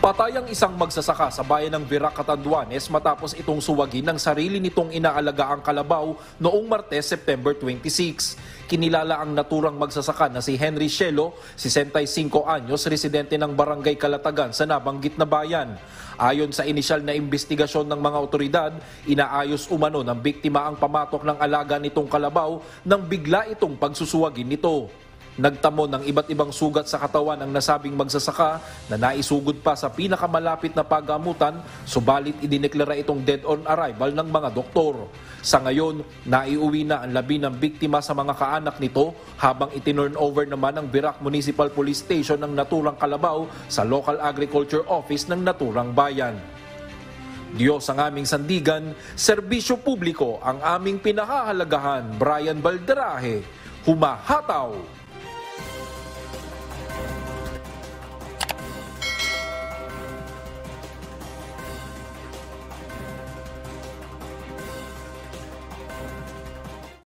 Patay ang isang magsasaka sa bayan ng Virac, Catanduanes matapos itong suwagin ng sarili nitong inaalagaang kalabaw noong Martes, September 26. Kinilala ang naturang magsasaka na si Henry Shelo, 65 anyos, residente ng Barangay Calatagan sa nabanggit na bayan. Ayon sa inisyal na investigasyon ng mga otoridad, inaayos umano ng biktima ang pamatok ng alaga nitong kalabaw nang bigla itong pagsusuwagin nito. Nagtamo ng iba't ibang sugat sa katawan ang nasabing magsasaka na naisugod pa sa pinakamalapit na paggamutan, subalit idineklara itong dead on arrival ng mga doktor. Sa ngayon, naiuwi na ang labi ng biktima sa mga kaanak nito habang itinurn over naman ng Virac Municipal Police Station ng naturang kalabaw sa Local Agriculture Office ng naturang bayan. Diyos ang aming sandigan, serbisyo publiko ang aming pinahahalagahan. Brian Balderahe, humahataw!